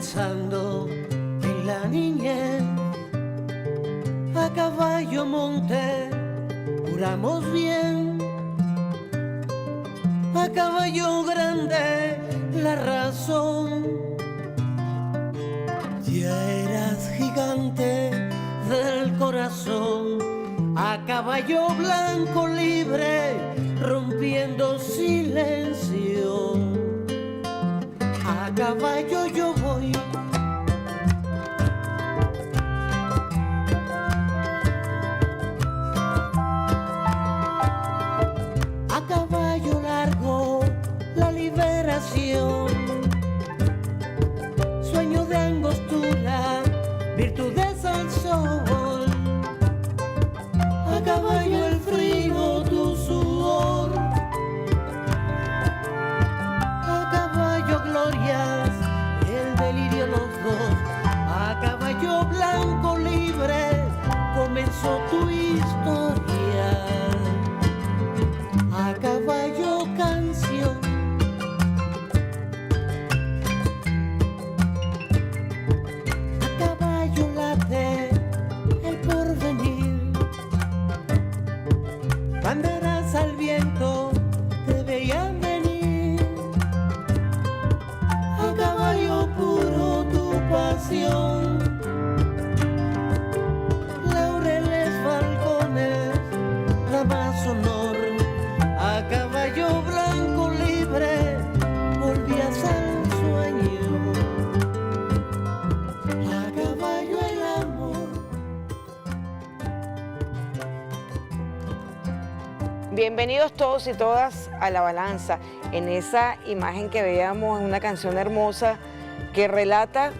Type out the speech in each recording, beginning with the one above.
pensando en la niñez. A caballo monté, juramos bien. A caballo grande, la razón. Ya eras gigante del corazón. A caballo blanco libre, rompiendo silencio. A caballo yo voy. A caballo largo, la liberación. Sueño de angostura, virtudes al sol. A caballo el frío, tu sudor. A caballo glorias, el delirio los dos. A caballo blanco libre, comenzó tu historia. A caballo canción. A caballo late el porvenir. Banderas al viento te veían venir. A caballo puro tu pasión. Laureles, falcones, la más honor. A caballo blanco libre volvías al sueño. A caballo el amor. Bienvenidos todos y todas a La Balanza. En esa imagen que veíamos, en una canción hermosa que relata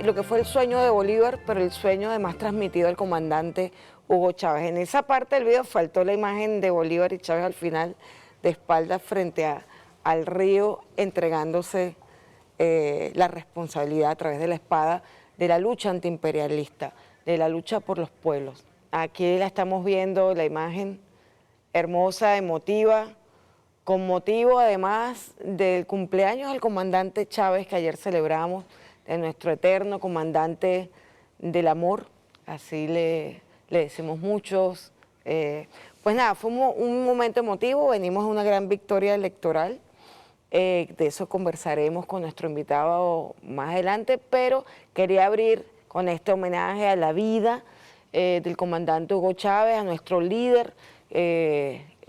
lo que fue el sueño de Bolívar, pero el sueño además transmitido al comandante Hugo Chávez. En esa parte del video faltó la imagen de Bolívar y Chávez al final, de espaldas frente al río, entregándose la responsabilidad a través de la espada de la lucha antiimperialista, de la lucha por los pueblos. Aquí la estamos viendo, la imagen hermosa, emotiva, con motivo además del cumpleaños del comandante Chávez que ayer celebramos, de nuestro eterno comandante del amor, así le decimos muchos. Pues nada, fue un momento emotivo, venimos de una gran victoria electoral, de eso conversaremos con nuestro invitado más adelante, pero quería abrir con este homenaje a la vida del comandante Hugo Chávez, a nuestro líder,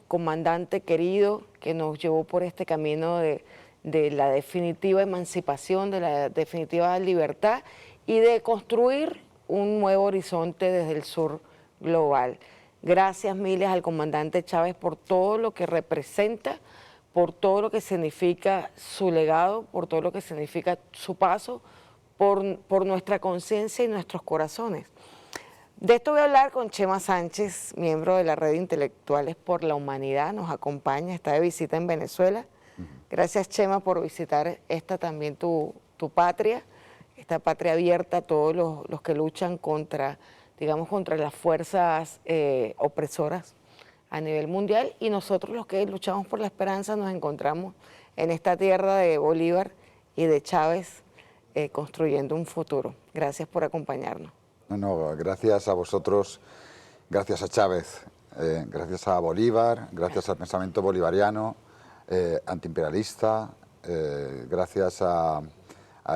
comandante querido, que nos llevó por este camino de la definitiva emancipación, de la definitiva libertad y de construir un nuevo horizonte desde el sur global. Gracias miles al comandante Chávez por todo lo que representa, por todo lo que significa su legado, por todo lo que significa su paso, por nuestra conciencia y nuestros corazones. De esto voy a hablar con Chema Sánchez, miembro de la Red de Intelectuales por la Humanidad, nos acompaña, está de visita en Venezuela. Gracias Chema por visitar esta también tu patria, esta patria abierta a todos los que luchan contra, digamos, contra las fuerzas opresoras a nivel mundial, y nosotros los que luchamos por la esperanza nos encontramos en esta tierra de Bolívar y de Chávez construyendo un futuro. Gracias por acompañarnos. No, gracias a vosotros, gracias a Chávez, gracias a Bolívar, gracias al pensamiento bolivariano, antiimperialista, gracias a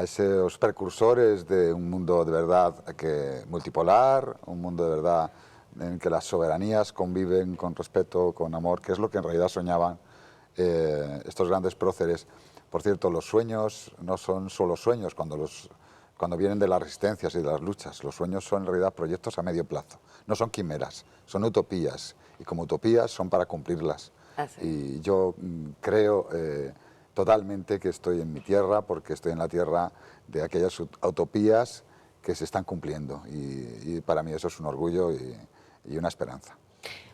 esos precursores de un mundo de verdad multipolar, un mundo de verdad en que las soberanías conviven con respeto, con amor, que es lo que en realidad soñaban estos grandes próceres. Por cierto, los sueños no son solo sueños cuando vienen de las resistencias y de las luchas. Los sueños son en realidad proyectos a medio plazo, no son quimeras, son utopías, y como utopías son para cumplirlas. Y yo creo totalmente que estoy en mi tierra, porque estoy en la tierra de aquellas utopías que se están cumpliendo, y para mí eso es un orgullo y una esperanza.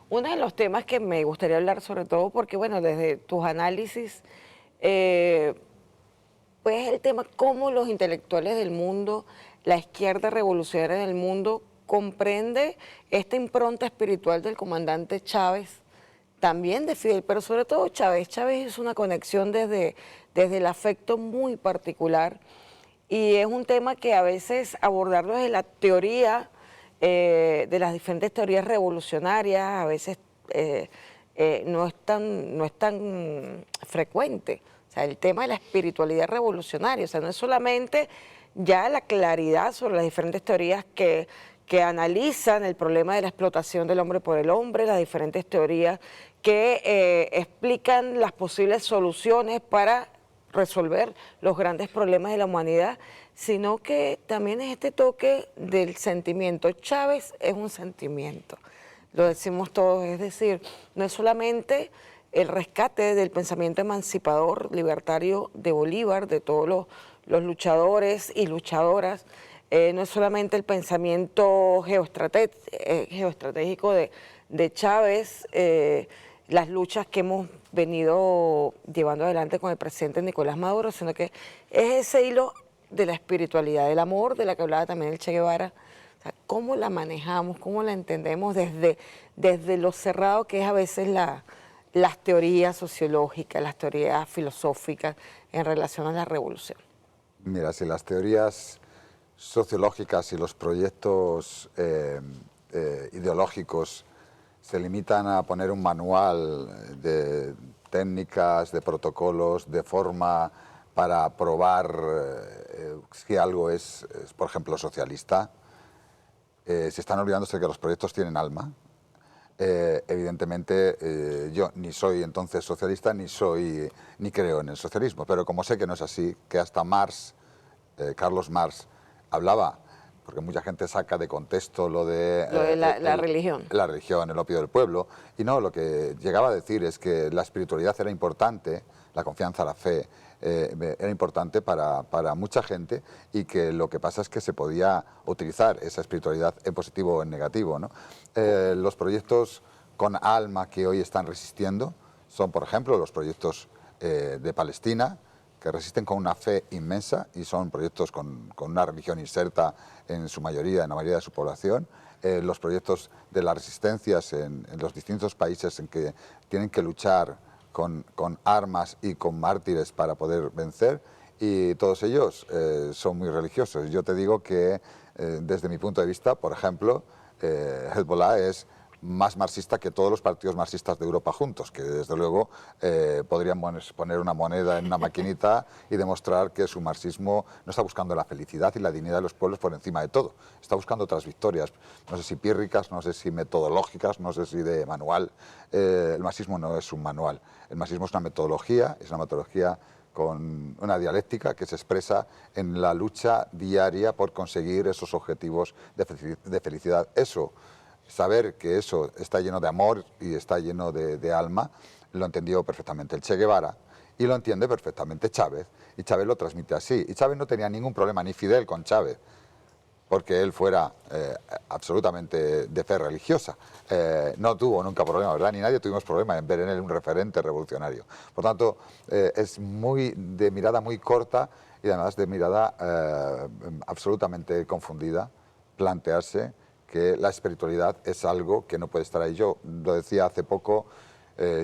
Uno de los temas que me gustaría hablar sobre todo, porque bueno, desde tus análisis, pues el tema cómo los intelectuales del mundo, la izquierda revolucionaria del mundo, comprende esta impronta espiritual del comandante Chávez, también de Fidel, pero sobre todo Chávez. Chávez es una conexión desde el afecto muy particular y es un tema que a veces abordarlo desde la teoría, de las diferentes teorías revolucionarias, a veces no es tan frecuente. O sea, el tema de la espiritualidad revolucionaria, o sea, no es solamente ya la claridad sobre las diferentes teorías que analizan el problema de la explotación del hombre por el hombre, las diferentes teorías que explican las posibles soluciones para resolver los grandes problemas de la humanidad, sino que también es este toque del sentimiento. Chávez es un sentimiento, lo decimos todos, es decir, no es solamente el rescate del pensamiento emancipador, libertario de Bolívar, de todos los luchadores y luchadoras, no es solamente el pensamiento geoestratégico de Chávez, las luchas que hemos venido llevando adelante con el presidente Nicolás Maduro, sino que es ese hilo de la espiritualidad, del amor, de la que hablaba también el Che Guevara. O sea, cómo la manejamos, cómo la entendemos desde lo cerrado que es a veces las teorías sociológicas, las teorías filosóficas en relación a la revolución. Mira, si las teorías sociológicas y los proyectos ideológicos se limitan a poner un manual de técnicas, de protocolos, de forma para probar si algo es, por ejemplo, socialista, se están olvidándose que los proyectos tienen alma. Evidentemente, yo ni soy entonces socialista, ni creo en el socialismo, pero como sé que no es así, que hasta Marx, Carlos Marx, hablaba, porque mucha gente saca de contexto lo de la religión. La religión, el opio del pueblo, y no, lo que llegaba a decir es que la espiritualidad era importante, la confianza, la fe, era importante para mucha gente, y que lo que pasa es que se podía utilizar esa espiritualidad en positivo o en negativo, ¿no? Los proyectos con alma que hoy están resistiendo son, por ejemplo, los proyectos de Palestina, que resisten con una fe inmensa y son proyectos con una religión inserta en su mayoría, en la mayoría de su población. Los proyectos de las resistencias en los distintos países en que tienen que luchar con armas y con mártires para poder vencer, y todos ellos son muy religiosos. Yo te digo que desde mi punto de vista, por ejemplo, Hezbollah es más marxista que todos los partidos marxistas de Europa juntos, que desde luego podrían poner una moneda en una maquinita y demostrar que su marxismo no está buscando la felicidad y la dignidad de los pueblos por encima de todo, está buscando otras victorias, no sé si pírricas, no sé si metodológicas, no sé si de manual. El marxismo no es un manual, el marxismo es una metodología con una dialéctica que se expresa en la lucha diaria por conseguir esos objetivos de felicidad. Saber que eso está lleno de amor y está lleno de alma, lo entendió perfectamente el Che Guevara y lo entiende perfectamente Chávez, y Chávez lo transmite así. Y Chávez no tenía ningún problema, ni Fidel, con Chávez, porque él fuera absolutamente de fe religiosa. No tuvo nunca problema, ¿verdad? Ni nadie tuvimos problema en ver en él un referente revolucionario. Por tanto, es de mirada muy corta y además de mirada absolutamente confundida plantearse que la espiritualidad es algo que no puede estar ahí. Yo lo decía hace poco,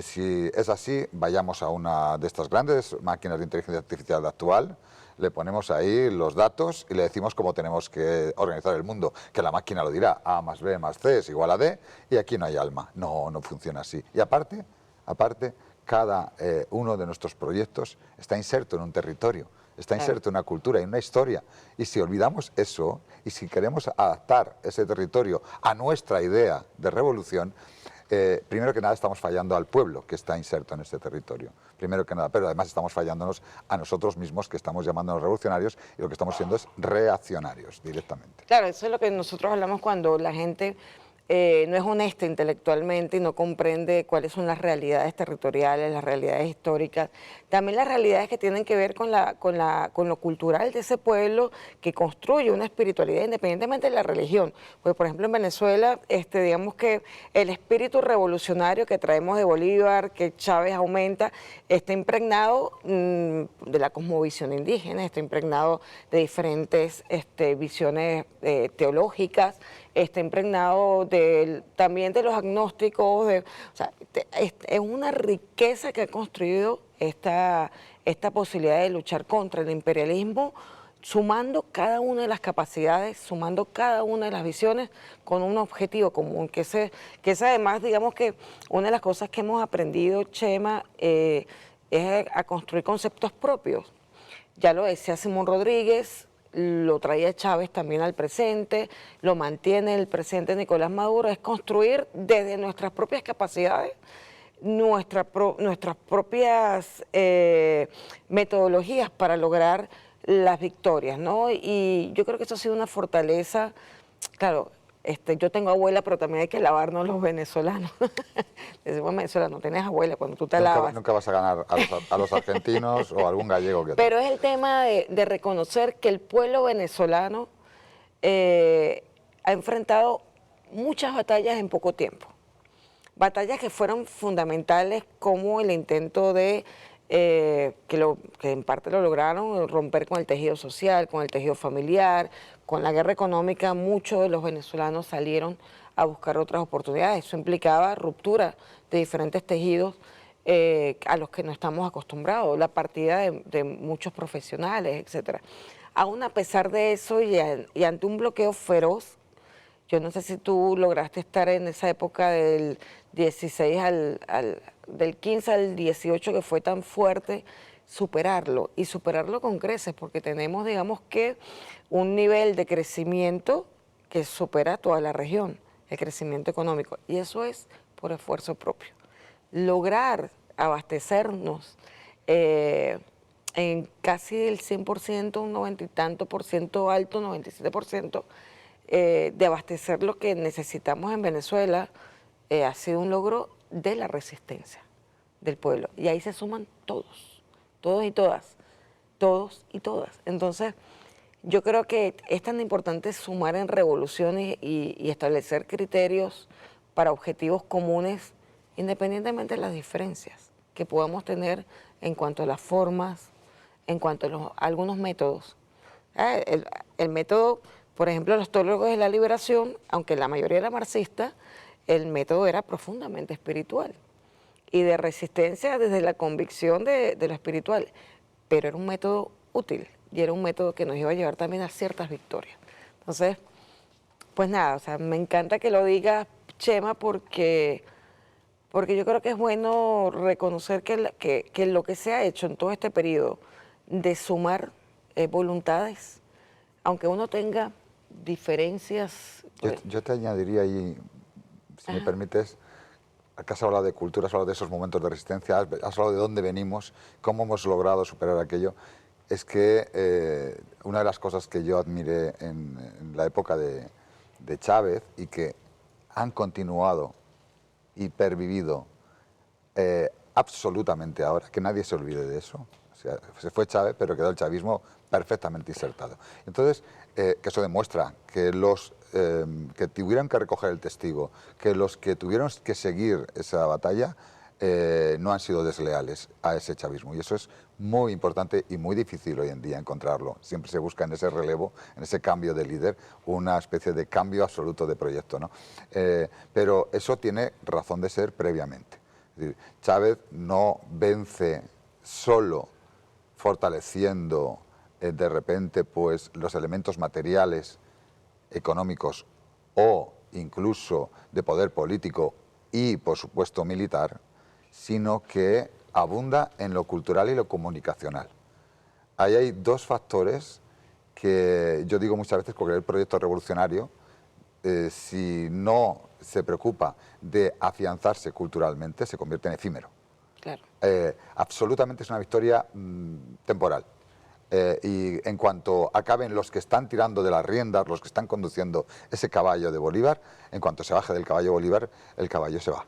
si es así, vayamos a una de estas grandes máquinas de inteligencia artificial actual, le ponemos ahí los datos y le decimos cómo tenemos que organizar el mundo, que la máquina lo dirá, A más B más C es igual a D, y aquí no hay alma. No funciona así. Y aparte, cada uno de nuestros proyectos está inserto en un territorio, está inserto en una cultura, en una historia, y si olvidamos eso, y si queremos adaptar ese territorio a nuestra idea de revolución, primero que nada estamos fallando al pueblo que está inserto en este territorio, primero que nada, pero además estamos fallándonos a nosotros mismos, que estamos llamándonos revolucionarios, y lo que estamos siendo es reaccionarios directamente. Claro, eso es lo que nosotros hablamos cuando la gente no es honesta intelectualmente y no comprende cuáles son las realidades territoriales, las realidades históricas, también las realidades que tienen que ver con lo cultural de ese pueblo que construye una espiritualidad independientemente de la religión. Pues, por ejemplo, en Venezuela, digamos que el espíritu revolucionario que traemos de Bolívar, que Chávez aumenta, está impregnado de la cosmovisión indígena, está impregnado de diferentes visiones teológicas, está impregnado también de los agnósticos, o sea, es una riqueza que ha construido esta posibilidad de luchar contra el imperialismo sumando cada una de las capacidades, sumando cada una de las visiones con un objetivo común, que es además, digamos que una de las cosas que hemos aprendido, Chema, es a construir conceptos propios. Ya lo decía Simón Rodríguez, lo traía Chávez también al presente, lo mantiene el presidente Nicolás Maduro, es construir desde nuestras propias capacidades, nuestras propias metodologías para lograr las victorias, ¿no? Y yo creo que eso ha sido una fortaleza. Claro, yo tengo abuela, pero también hay que lavarnos los venezolanos. Decimos venezolano, no tienes abuela cuando tú te lavas. Nunca vas a ganar a los argentinos o algún gallego que Pero es el tema de reconocer que el pueblo venezolano ha enfrentado muchas batallas en poco tiempo. Batallas que fueron fundamentales, como el intento de que en parte lo lograron, romper con el tejido social, con el tejido familiar, con la guerra económica. Muchos de los venezolanos salieron a buscar otras oportunidades. Eso implicaba ruptura de diferentes tejidos a los que no estamos acostumbrados, la partida de muchos profesionales, etcétera. Aún a pesar de eso y ante un bloqueo feroz, yo no sé si tú lograste estar en esa época del 16 del 15 al 18, que fue tan fuerte, superarlo y superarlo con creces, porque tenemos, digamos que, un nivel de crecimiento que supera toda la región, el crecimiento económico, y eso es por esfuerzo propio. Lograr abastecernos en casi el 100%, un 90 y tanto por ciento alto, 97%, de abastecer lo que necesitamos en Venezuela, ha sido un logro de la resistencia del pueblo. Y ahí se suman todos y todas, todos y todas. Entonces, yo creo que es tan importante sumar en revoluciones y establecer criterios para objetivos comunes, independientemente de las diferencias que podamos tener en cuanto a las formas, en cuanto a algunos métodos. El método, por ejemplo, los teólogos de la liberación, aunque la mayoría era marxista, el método era profundamente espiritual y de resistencia desde la convicción de lo espiritual, pero era un método útil y era un método que nos iba a llevar también a ciertas victorias. Entonces, pues nada, o sea, me encanta que lo digas, Chema, porque yo creo que es bueno reconocer que lo que se ha hecho en todo este periodo de sumar voluntades, aunque uno tenga diferencias. Yo te añadiría ahí, si me permites, que has hablado de cultura, has hablado de esos momentos de resistencia, has hablado de dónde venimos, cómo hemos logrado superar aquello. Es que una de las cosas que yo admiré en la época de Chávez y que han continuado y pervivido absolutamente ahora, que nadie se olvide de eso. O sea, se fue Chávez, pero quedó el chavismo perfectamente insertado. Entonces, que eso demuestra que los que tuvieron que recoger el testigo, que los que tuvieron que seguir esa batalla no han sido desleales a ese chavismo. Y eso es muy importante y muy difícil hoy en día encontrarlo. Siempre se busca en ese relevo, en ese cambio de líder, una especie de cambio absoluto de proyecto, ¿no? Pero eso tiene razón de ser previamente. Es decir, Chávez no vence solo fortaleciendo de repente pues, los elementos materiales, económicos o incluso de poder político y, por supuesto, militar, sino que abunda en lo cultural y lo comunicacional. Ahí hay dos factores que yo digo muchas veces, porque el proyecto revolucionario, si no se preocupa de afianzarse culturalmente, se convierte en efímero. Claro. Absolutamente es una victoria temporal. Y en cuanto acaben los que están tirando de las riendas, los que están conduciendo ese caballo de Bolívar, en cuanto se baje del caballo Bolívar, el caballo se va.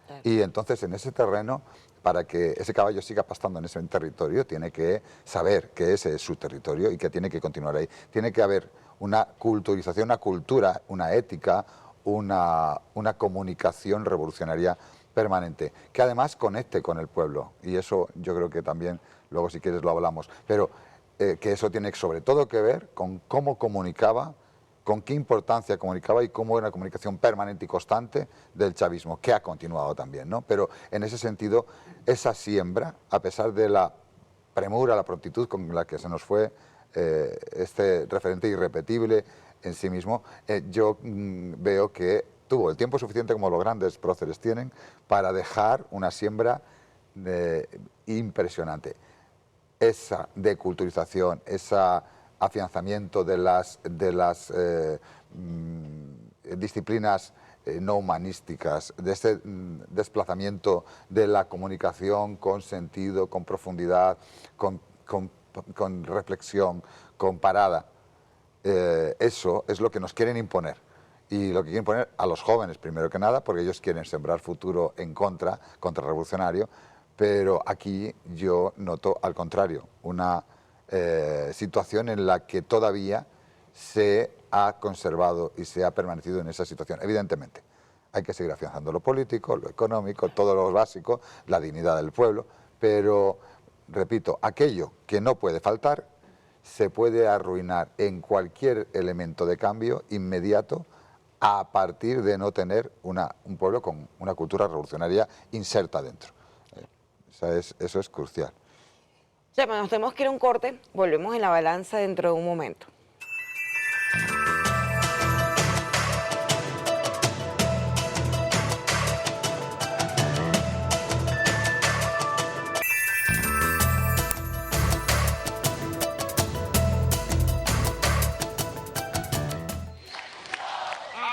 Claro. Y entonces en ese terreno, para que ese caballo siga pastando en ese territorio, tiene que saber que ese es su territorio y que tiene que continuar ahí. Tiene que haber una culturización, una cultura, una ética, una comunicación revolucionaria permanente, que además conecte con el pueblo. Y eso yo creo que también, luego si quieres lo hablamos, pero que eso tiene sobre todo que ver con cómo comunicaba, con qué importancia comunicaba y cómo era una comunicación permanente y constante del chavismo, que ha continuado también, ¿no? Pero en ese sentido, esa siembra, a pesar de la premura, la prontitud con la que se nos fue este referente irrepetible en sí mismo, yo veo que tuvo el tiempo suficiente, como los grandes próceres tienen, para dejar una siembra impresionante. Esa deculturización, ese afianzamiento de las disciplinas no humanísticas, de ese desplazamiento de la comunicación con sentido, con profundidad, con reflexión, con parada. Eso es lo que nos quieren imponer. Y lo que quieren imponer a los jóvenes, primero que nada, porque ellos quieren sembrar futuro en contrarrevolucionario, pero aquí yo noto al contrario, una situación en la que todavía se ha conservado y se ha permanecido en esa situación. Evidentemente, hay que seguir afianzando lo político, lo económico, todo lo básico, la dignidad del pueblo, pero, repito, aquello que no puede faltar se puede arruinar en cualquier elemento de cambio inmediato a partir de no tener un pueblo con una cultura revolucionaria inserta dentro. Eso es crucial. Ya, nos tenemos que ir a un corte, volvemos en La Balanza dentro de un momento.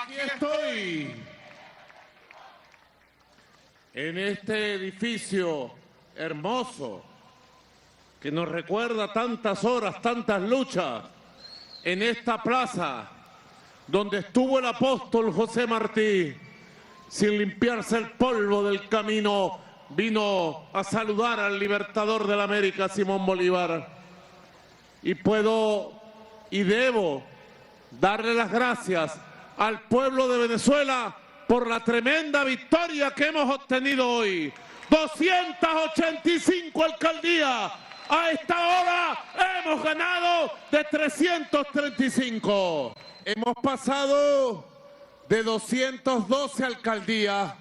Aquí estoy, en este edificio hermoso que nos recuerda tantas horas, tantas luchas, en esta plaza donde estuvo el apóstol José Martí, sin limpiarse el polvo del camino, vino a saludar al libertador de la América, Simón Bolívar. Y puedo y debo darle las gracias al pueblo de Venezuela por la tremenda victoria que hemos obtenido hoy. 285 alcaldías. A esta hora hemos ganado de 335. Hemos pasado de 212 alcaldías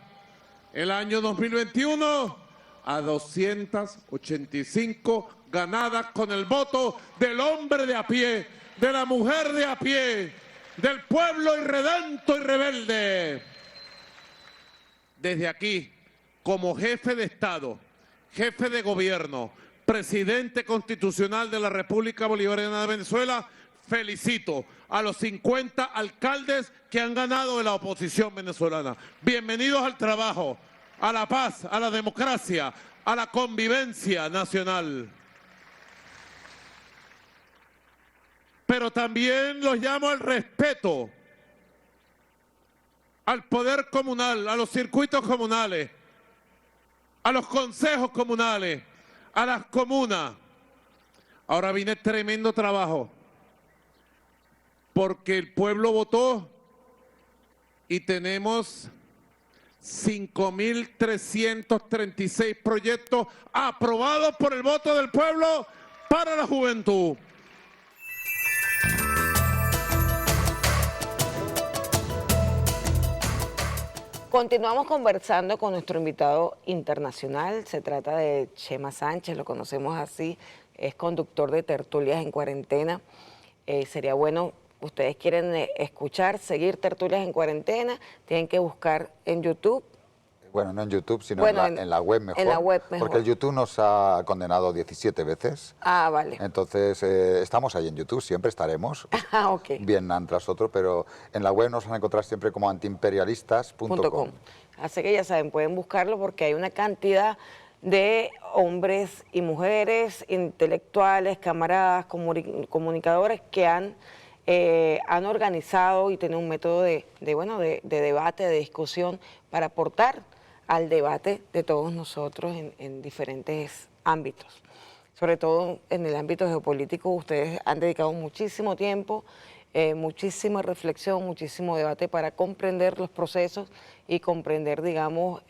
el año 2021 a 285 ganadas con el voto del hombre de a pie, de la mujer de a pie, del pueblo irredento y rebelde. Desde aquí, como jefe de Estado, jefe de gobierno, presidente constitucional de la República Bolivariana de Venezuela, felicito a los 50 alcaldes que han ganado de la oposición venezolana. Bienvenidos al trabajo, a la paz, a la democracia, a la convivencia nacional. Pero también los llamo al respeto, al poder comunal, a los circuitos comunales, a los consejos comunales, a las comunas. Ahora viene tremendo trabajo, porque el pueblo votó y tenemos 5.336 proyectos aprobados por el voto del pueblo para la juventud. Continuamos conversando con nuestro invitado internacional. Se trata de Chema Sánchez, lo conocemos así, es conductor de Tertulias en Cuarentena. Sería bueno, ustedes quieren escuchar, seguir Tertulias en Cuarentena, tienen que buscar en YouTube. Bueno, no en YouTube, sino Bueno, en la web mejor. En la web mejor. Porque el YouTube nos ha condenado 17 veces. Ah, vale. Entonces, estamos ahí en YouTube, siempre estaremos. Ah, ok. Bien tras otro, pero en la web nos van a encontrar siempre como antiimperialistas.com. Así que ya saben, pueden buscarlo porque hay una cantidad de hombres y mujeres, intelectuales, camaradas, comunicadores que han organizado y tienen un método de debate, de discusión para aportar al debate de todos nosotros en diferentes ámbitos. Sobre todo en el ámbito geopolítico, ustedes han dedicado muchísimo tiempo, muchísima reflexión, muchísimo debate para comprender los procesos y comprender, digamos,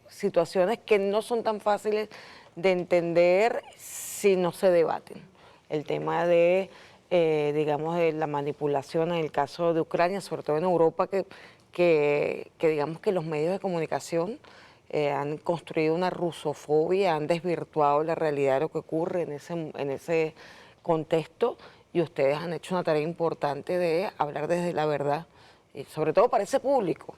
situaciones que no son tan fáciles de entender si no se debaten. El tema de, digamos, de la manipulación en el caso de Ucrania, sobre todo en Europa, que digamos que los medios de comunicación han construido una rusofobia, han desvirtuado la realidad de lo que ocurre en ese contexto y ustedes han hecho una tarea importante de hablar desde la verdad, y sobre todo para ese público,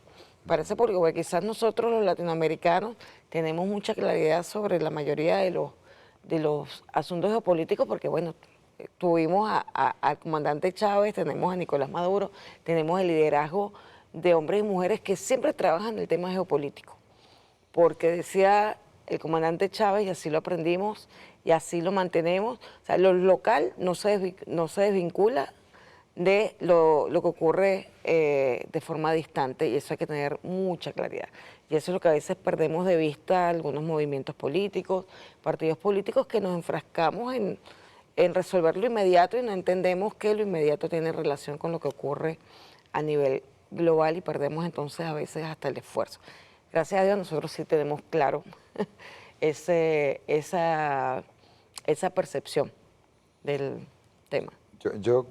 porque quizás nosotros los latinoamericanos tenemos mucha claridad sobre la mayoría de los asuntos geopolíticos, porque bueno, tuvimos al comandante Chávez, tenemos a Nicolás Maduro, tenemos el liderazgo de hombres y mujeres que siempre trabajan en el tema geopolítico, porque decía el comandante Chávez, y así lo aprendimos y así lo mantenemos, o sea, lo local no se desvincula de lo que ocurre de forma distante, y eso hay que tener mucha claridad. Y eso es lo que a veces perdemos de vista algunos movimientos políticos, partidos políticos, que nos enfrascamos en resolver lo inmediato y no entendemos que lo inmediato tiene relación con lo que ocurre a nivel global, y perdemos entonces a veces hasta el esfuerzo. Gracias a Dios nosotros sí tenemos claro esa percepción del tema. Yo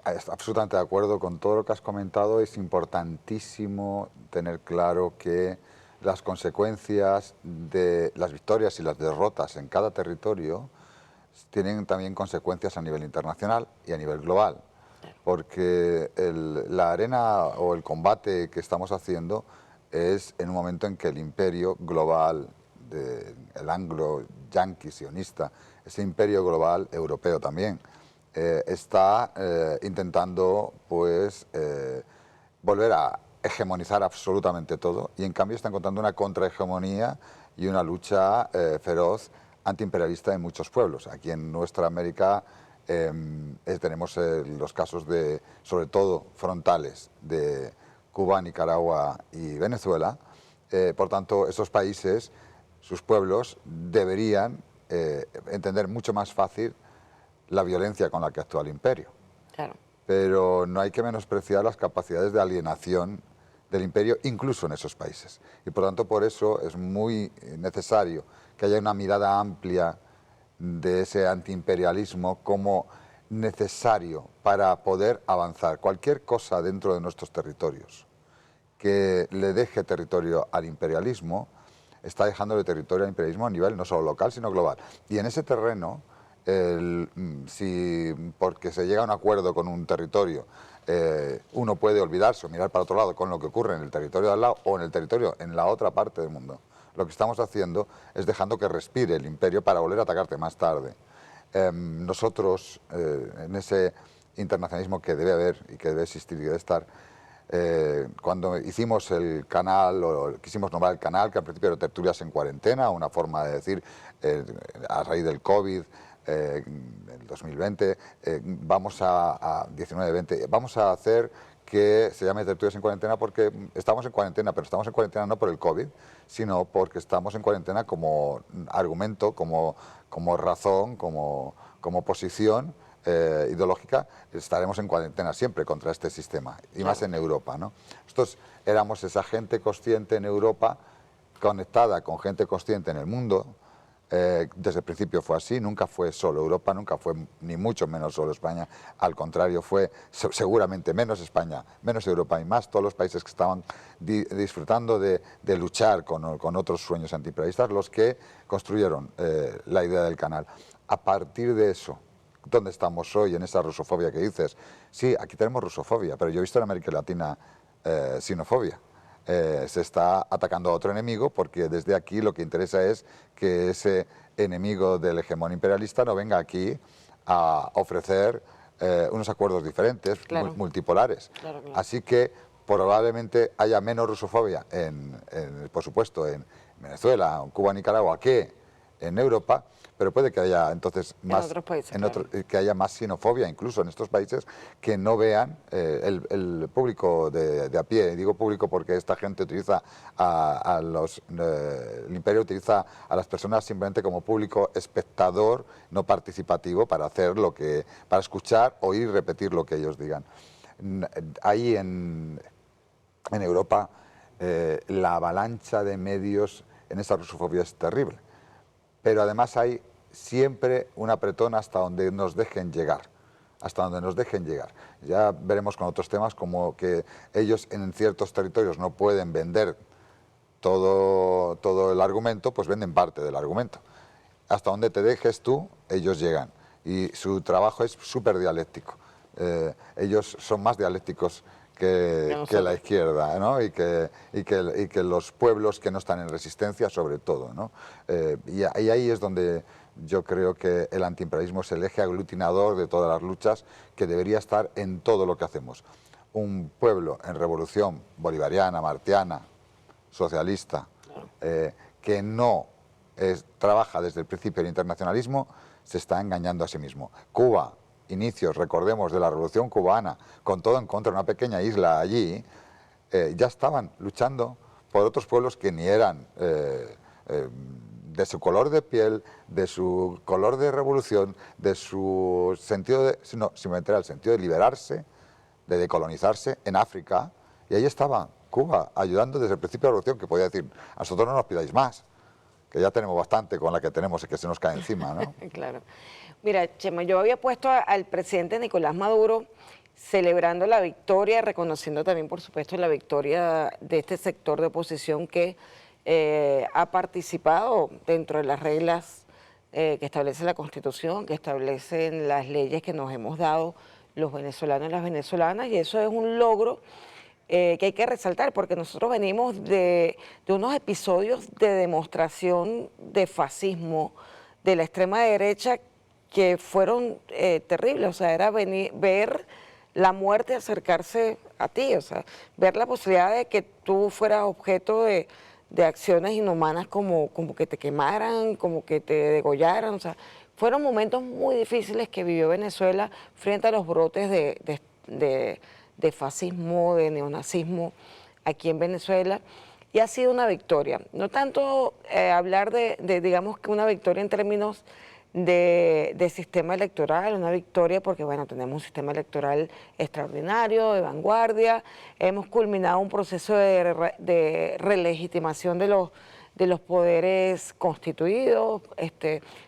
absolutamente de acuerdo con todo lo que has comentado. Es importantísimo tener claro que las consecuencias de las victorias y las derrotas en cada territorio tienen también consecuencias a nivel internacional y a nivel global, porque la arena o el combate que estamos haciendo es en un momento en que el imperio global, el anglo-yanqui sionista, ese imperio global europeo también, está intentando pues volver a hegemonizar absolutamente todo, y en cambio está encontrando una contrahegemonía y una lucha feroz antiimperialista en muchos pueblos. Aquí en nuestra América tenemos los casos de, sobre todo frontales, de Cuba, Nicaragua y Venezuela. Por tanto, esos países, sus pueblos, deberían entender mucho más fácil la violencia con la que actúa el imperio. Claro. Pero no hay que menospreciar las capacidades de alienación del imperio, incluso en esos países. Y por tanto, por eso es muy necesario que haya una mirada amplia de ese antiimperialismo como necesario para poder avanzar. Cualquier cosa dentro de nuestros territorios que le deje territorio al imperialismo está dejándole territorio al imperialismo a nivel no solo local, sino global. Y en ese terreno, si porque se llega a un acuerdo con un territorio, uno puede olvidarse o mirar para otro lado con lo que ocurre en el territorio de al lado o en el territorio en la otra parte del mundo, lo que estamos haciendo es dejando que respire el imperio para volver a atacarte más tarde. Nosotros, en ese internacionalismo que debe haber y que debe existir y que debe estar, cuando hicimos el canal, o quisimos nombrar el canal, que al principio era Tertulias en Cuarentena, una forma de decir, a raíz del COVID, el 2020, vamos a 19-20, vamos a hacer que se llame Tertulias en Cuarentena porque estamos en cuarentena, pero estamos en cuarentena no por el COVID, sino porque estamos en cuarentena como argumento, como razón, como posición ideológica. Estaremos en cuarentena siempre contra este sistema, y más en Europa, ¿no? Nosotros éramos esa gente consciente en Europa, conectada con gente consciente en el mundo. Desde el principio fue así, nunca fue solo Europa, nunca fue ni mucho menos solo España, al contrario, fue seguramente menos España, menos Europa y más todos los países que estaban disfrutando de luchar con otros sueños antiimperialistas, los que construyeron la idea del canal. A partir de eso, ¿dónde estamos hoy en esa rusofobia que dices? Sí, aquí tenemos rusofobia, pero yo he visto en América Latina sinofobia. Se está atacando a otro enemigo, porque desde aquí lo que interesa es que ese enemigo del hegemón imperialista no venga aquí a ofrecer unos acuerdos diferentes, claro, multipolares. Claro. Así que probablemente haya menos rusofobia, por supuesto, en Venezuela, en Cuba, Nicaragua, que en Europa, pero puede que haya entonces más, en otros países, que haya más xenofobia incluso en estos países, que no vean el público de a pie. Digo público porque esta gente utiliza el imperio utiliza a las personas simplemente como público espectador, no participativo, para hacer para escuchar, oír y repetir lo que ellos digan. Ahí en Europa la avalancha de medios en esa rusofobia es terrible. Pero además hay siempre un apretón hasta donde nos dejen llegar, Ya veremos con otros temas como que ellos en ciertos territorios no pueden vender todo el argumento, pues venden parte del argumento. Hasta donde te dejes tú, ellos llegan. y su trabajo es súper dialéctico. Ellos son más dialécticos que la izquierda, ¿no? y que los pueblos que no están en resistencia, sobre todo, ¿no? Y ahí es donde yo creo que el antiimperialismo es el eje aglutinador de todas las luchas, que debería estar en todo lo que hacemos. Un pueblo en revolución bolivariana, martiana, socialista, que no trabaja desde el principio del internacionalismo, se está engañando a sí mismo. Cuba, inicios, recordemos, de la Revolución Cubana, con todo en contra, una pequeña isla allí, ya estaban luchando por otros pueblos que ni eran de su color de piel, de su color de revolución, de su sentido de, no, simplemente era el sentido de liberarse, de decolonizarse en África, y ahí estaba Cuba ayudando desde el principio de la revolución, que podía decir, a nosotros no nos pidáis más, que ya tenemos bastante con la que tenemos y que se nos cae encima, ¿no? Claro. Mira, Chema, yo había puesto al presidente Nicolás Maduro celebrando la victoria, reconociendo también, por supuesto, la victoria de este sector de oposición que ha participado dentro de las reglas que establece la Constitución, que establecen las leyes que nos hemos dado los venezolanos y las venezolanas, y eso es un logro que hay que resaltar, porque nosotros venimos de unos episodios de demostración de fascismo de la extrema derecha que fueron terribles. O sea, era ver la muerte acercarse a ti, o sea, ver la posibilidad de que tú fueras objeto de acciones inhumanas, como que te quemaran, como que te degollaran. O sea, fueron momentos muy difíciles que vivió Venezuela frente a los brotes de fascismo, de neonazismo aquí en Venezuela, y ha sido una victoria. No tanto hablar de, digamos, que una victoria en términos de sistema electoral, una victoria porque, bueno, tenemos un sistema electoral extraordinario, de vanguardia, hemos culminado un proceso de relegitimación de los poderes constituidos,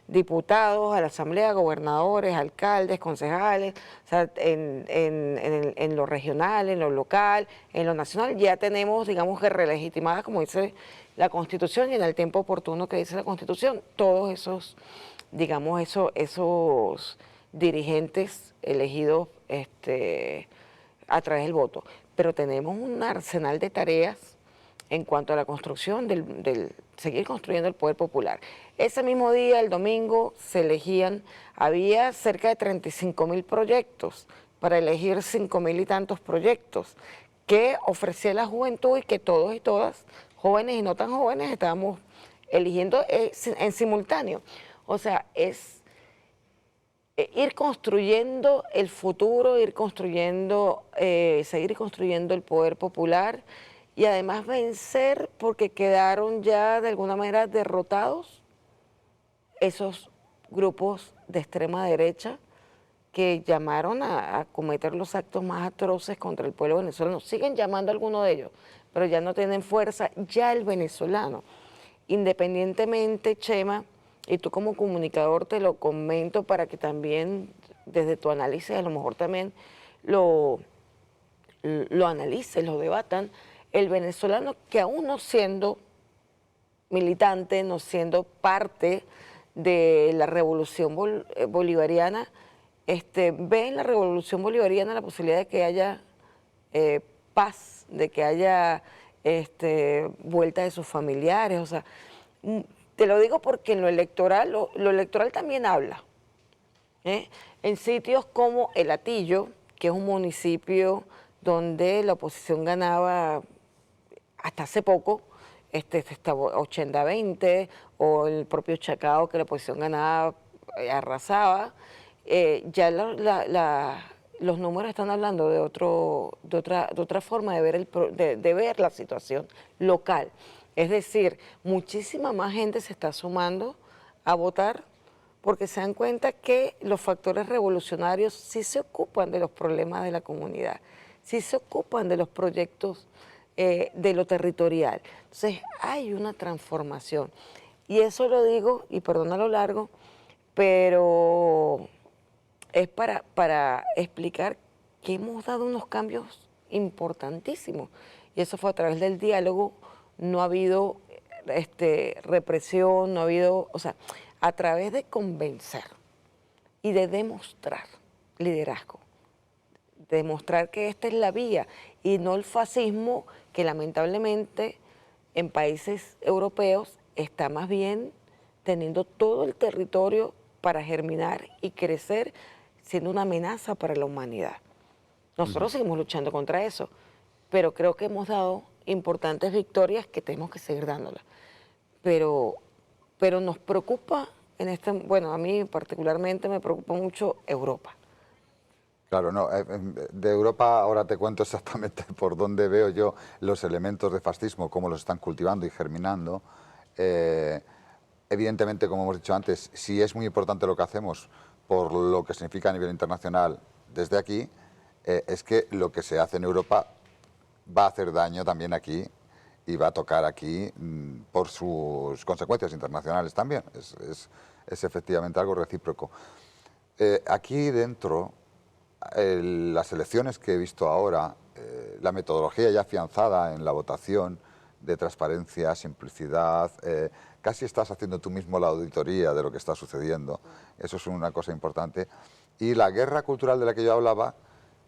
diputados a la asamblea, gobernadores, alcaldes, concejales, o sea, en lo regional, en lo local, en lo nacional, ya tenemos, digamos, que relegitimadas, como dice la Constitución, y en el tiempo oportuno que dice la Constitución, todos esos, digamos, esos dirigentes elegidos a través del voto. Pero tenemos un arsenal de tareas en cuanto a la construcción del seguir construyendo el poder popular. Ese mismo día, el domingo, se elegían, había cerca de 35.000 proyectos para elegir 5.000 y tantos proyectos que ofrecía la juventud y que todos y todas, jóvenes y no tan jóvenes, estábamos eligiendo en simultáneo. O sea, es ir construyendo el futuro, ir construyendo, seguir construyendo el poder popular, y además vencer, porque quedaron ya de alguna manera derrotados esos grupos de extrema derecha que llamaron a cometer los actos más atroces contra el pueblo venezolano. Siguen llamando a algunos de ellos, pero ya no tienen fuerza. Ya el venezolano, independientemente, Chema, y tú como comunicador te lo comento para que también desde tu análisis a lo mejor también lo analices, lo debatan, el venezolano que aún no siendo militante, no siendo parte de la revolución bolivariana, ve en la revolución bolivariana la posibilidad de que haya paz, de que haya vuelta de sus familiares. O sea, te lo digo porque en lo electoral, lo electoral también habla. En sitios como El Hatillo, que es un municipio donde la oposición ganaba hasta hace poco, 80-20, o el propio Chacao, que la oposición ganaba, arrasaba, ya los números están hablando de otra forma de ver la situación local. Es decir, muchísima más gente se está sumando a votar porque se dan cuenta que los factores revolucionarios sí se ocupan de los problemas de la comunidad, sí se ocupan de los proyectos de lo territorial. Entonces hay una transformación. Y eso lo digo, y perdona lo largo, pero es para explicar que hemos dado unos cambios importantísimos. Y eso fue a través del diálogo. No ha habido represión, no ha habido, o sea, a través de convencer. y de demostrar liderazgo, demostrar que esta es la vía y no el fascismo que lamentablemente en países europeos está más bien teniendo todo el territorio para germinar y crecer, siendo una amenaza para la humanidad. Nosotros seguimos luchando contra eso, pero creo que hemos dado importantes victorias que tenemos que seguir dándolas. Pero nos preocupa, bueno, a mí particularmente me preocupa mucho Europa. Claro, no, de Europa ahora te cuento exactamente por dónde veo yo los elementos de fascismo, cómo los están cultivando y germinando. Evidentemente, como hemos dicho antes, sí es muy importante lo que hacemos por lo que significa a nivel internacional desde aquí, es que lo que se hace en Europa va a hacer daño también aquí y va a tocar aquí por sus consecuencias internacionales también. Es efectivamente algo recíproco. Aquí dentro, las elecciones que he visto ahora, la metodología ya afianzada en la votación de transparencia, simplicidad, casi estás haciendo tú mismo la auditoría de lo que está sucediendo. Eso es una cosa importante. Y la guerra cultural de la que yo hablaba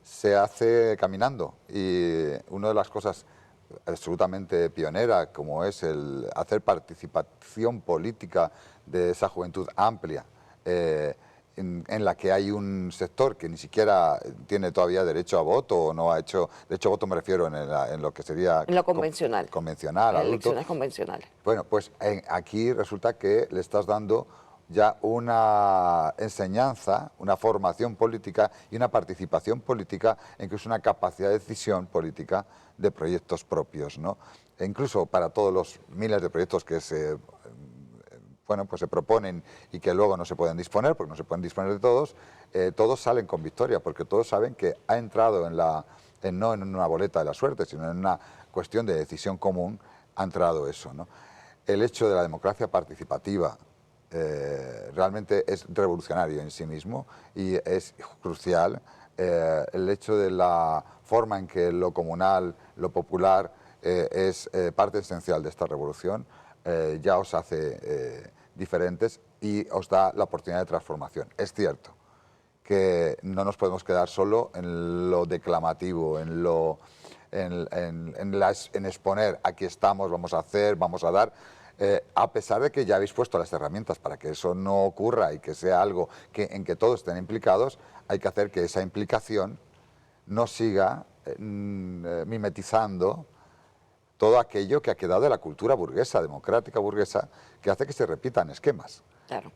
se hace caminando. Y una de las cosas absolutamente pionera, como es el hacer participación política de esa juventud amplia, en la que hay un sector que ni siquiera tiene todavía derecho a voto o no ha hecho, derecho a voto me refiero en lo que sería... En lo convencional. Convencional, adulto. Elecciones convencionales. Bueno, pues aquí resulta que le estás dando ya una enseñanza, una formación política y una participación política, incluso una capacidad de decisión política de proyectos propios, ¿no? E incluso para todos los miles de proyectos que se proponen y que luego no se pueden disponer, porque no se pueden disponer de todos, todos salen con victoria, porque todos saben que ha entrado no en una boleta de la suerte, sino en una cuestión de decisión común, ha entrado eso, ¿no? El hecho de la democracia participativa realmente es revolucionario en sí mismo y es crucial. El hecho de la forma en que lo comunal, lo popular, es parte esencial de esta revolución, ya os hace diferentes y os da la oportunidad de transformación. Es cierto que no nos podemos quedar solo en lo declamativo, en exponer aquí estamos, vamos a hacer, vamos a dar, a pesar de que ya habéis puesto las herramientas para que eso no ocurra y que sea algo en que todos estén implicados, hay que hacer que esa implicación no siga mimetizando todo aquello que ha quedado de la cultura burguesa, democrática burguesa, que hace que se repitan esquemas. Claro.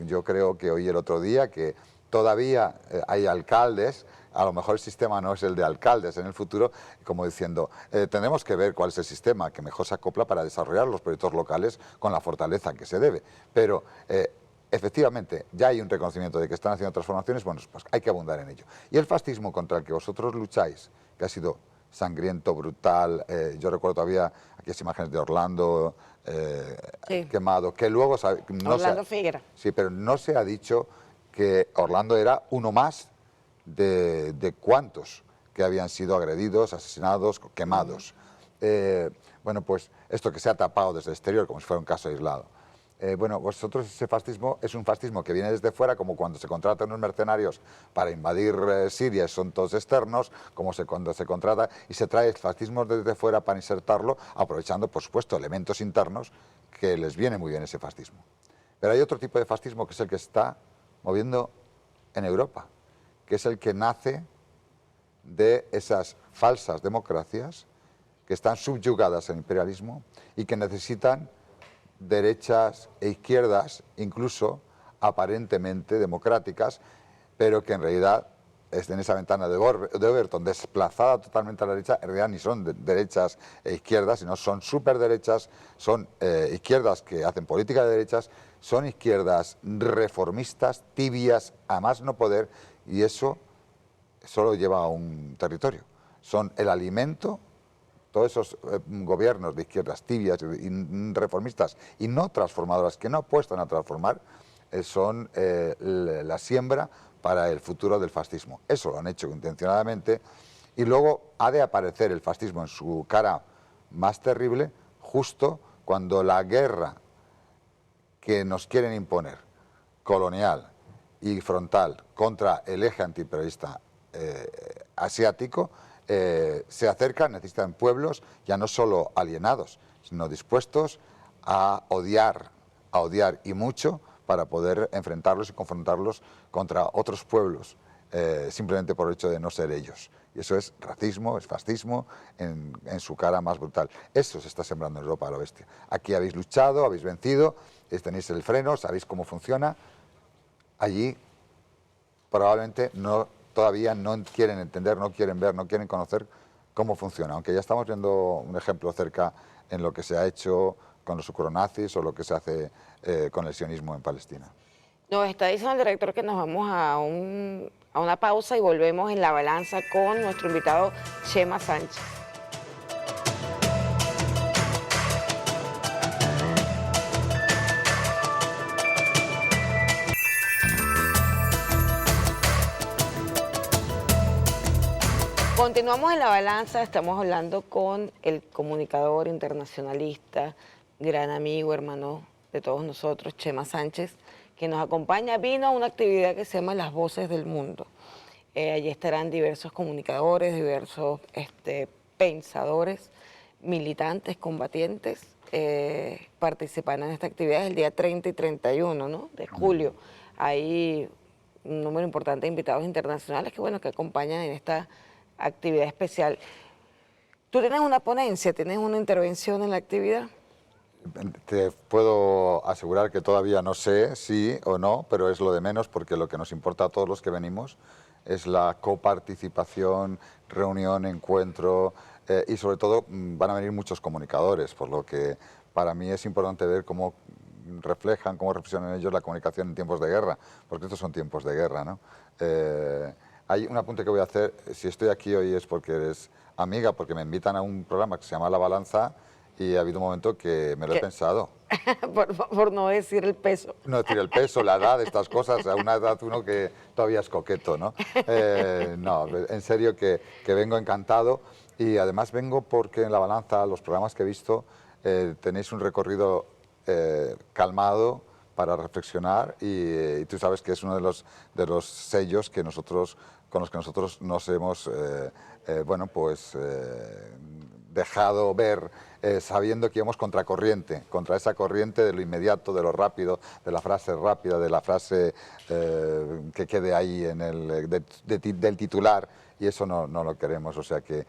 Yo creo que oí el otro día que todavía hay alcaldes, a lo mejor el sistema no es el de alcaldes en el futuro, como diciendo, tenemos que ver cuál es el sistema que mejor se acopla para desarrollar los proyectos locales con la fortaleza que se debe. Pero efectivamente ya hay un reconocimiento de que están haciendo transformaciones, bueno, pues hay que abundar en ello. Y el fascismo contra el que vosotros lucháis, que ha sido sangriento, brutal, yo recuerdo todavía aquellas imágenes de Orlando Sí. quemado, que luego... Orlando Figuera. Sí, pero no se ha dicho que Orlando era uno más de cuantos que habían sido agredidos, asesinados, quemados. Bueno, pues esto que se ha tapado desde el exterior como si fuera un caso aislado. Bueno, vosotros ese fascismo es un fascismo que viene desde fuera, como cuando se contratan unos mercenarios para invadir Siria, son todos externos, como cuando se contrata y se trae el fascismo desde fuera para insertarlo, aprovechando, por supuesto, elementos internos que les viene muy bien ese fascismo. Pero hay otro tipo de fascismo que es el que está moviendo en Europa, que es el que nace de esas falsas democracias que están subyugadas al imperialismo y que necesitan derechas e izquierdas, incluso aparentemente democráticas, pero que en realidad en esa ventana de Overton, desplazada totalmente a la derecha, en realidad ni son derechas e izquierdas, sino son superderechas, son izquierdas que hacen política de derechas, son izquierdas reformistas, tibias, a más no poder, y eso solo lleva a un territorio. Son el alimento. Todos esos gobiernos de izquierdas tibias y reformistas y no transformadoras, que no apuestan a transformar, son la siembra para el futuro del fascismo. Eso lo han hecho intencionadamente y luego ha de aparecer el fascismo en su cara más terrible justo cuando la guerra que nos quieren imponer, colonial, y frontal contra el eje antiimperialista asiático, se acercan, necesitan pueblos ya no solo alienados, sino dispuestos a odiar y mucho para poder enfrentarlos y confrontarlos contra otros pueblos, simplemente por el hecho de no ser ellos. Y eso es racismo, es fascismo en su cara más brutal. Eso se está sembrando en Europa a lo bestia. Aquí habéis luchado, habéis vencido, tenéis el freno, sabéis cómo funciona. Allí probablemente todavía no quieren entender, no quieren ver, no quieren conocer cómo funciona. Aunque ya estamos viendo un ejemplo cerca en lo que se ha hecho con los ucronazis o lo que se hace con el sionismo en Palestina. Nos está diciendo el director que nos vamos a una pausa y volvemos en La Balanza con nuestro invitado Chema Sánchez. Continuamos en La Balanza, estamos hablando con el comunicador internacionalista, gran amigo, hermano de todos nosotros, Chema Sánchez, que nos acompaña. Vino a una actividad que se llama Las Voces del Mundo. Allí estarán diversos comunicadores, diversos pensadores, militantes, combatientes, participarán en esta actividad el día 30 y 31, ¿no?, de julio. Hay un número importante de invitados internacionales que acompañan en esta actividad especial. ¿Tú tienes una ponencia, tienes una intervención en la actividad? Te puedo asegurar que todavía no sé si o no, pero es lo de menos, porque lo que nos importa a todos los que venimos es la coparticipación, reunión, encuentro, y sobre todo van a venir muchos comunicadores, por lo que para mí es importante ver cómo reflejan, cómo reflexionan ellos la comunicación en tiempos de guerra, porque estos son tiempos de guerra, ¿no? Hay un apunte que voy a hacer. Si estoy aquí hoy es porque eres amiga, porque me invitan a un programa que se llama La Balanza y ha habido un momento que me lo he pensado. por no decir el peso. No decir el peso, la edad, estas cosas, a una edad uno que todavía es coqueto, ¿no? No, en serio que vengo encantado, y además vengo porque en La Balanza, los programas que he visto, tenéis un recorrido calmado para reflexionar, y tú sabes que es uno de los sellos que con los que nosotros nos hemos dejado ver, sabiendo que íbamos contracorriente, contra esa corriente de lo inmediato, de lo rápido, de la frase rápida, de la frase que quede ahí del titular, y eso no lo queremos. O sea que,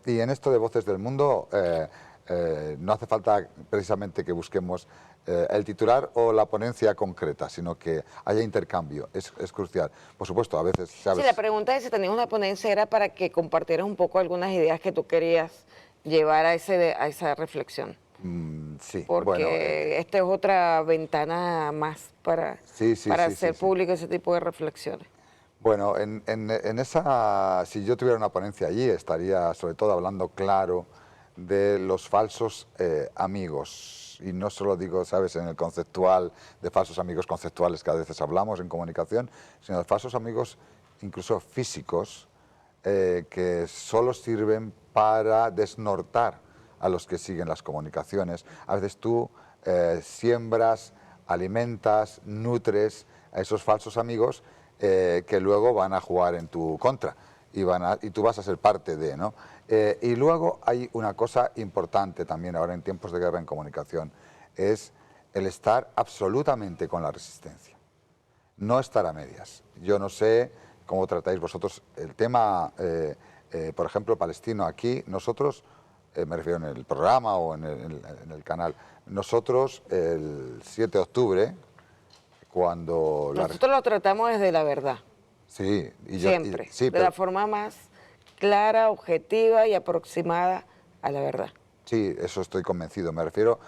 y en esto de Voces del Mundo, no hace falta precisamente que busquemos el titular o la ponencia concreta, sino que haya intercambio, es crucial. Por supuesto, a veces, ¿sabes? Sí, la pregunta de si tenías una ponencia era para que compartieras un poco algunas ideas que tú querías llevar a esa reflexión. Sí. Porque esta es otra ventana más para hacer público ese tipo de reflexiones. Bueno, si yo tuviera una ponencia allí, estaría sobre todo hablando claro de los falsos amigos. Y no solo digo, ¿sabes?, en el conceptual, de falsos amigos conceptuales que a veces hablamos en comunicación, sino de falsos amigos incluso físicos, que solo sirven para desnortar a los que siguen las comunicaciones. A veces tú siembras, alimentas, nutres a esos falsos amigos que luego van a jugar en tu contra y tú vas a ser parte de, ¿no? Y luego hay una cosa importante también ahora en tiempos de guerra en comunicación, es el estar absolutamente con la resistencia, no estar a medias. Yo no sé cómo tratáis vosotros el tema, por ejemplo, palestino aquí. Nosotros, me refiero en el programa o en el canal, nosotros el 7 de octubre, cuando... Nosotros lo tratamos desde la verdad. Sí. Siempre, de la forma más clara, objetiva y aproximada a la verdad. Sí, eso estoy convencido. Me refiero,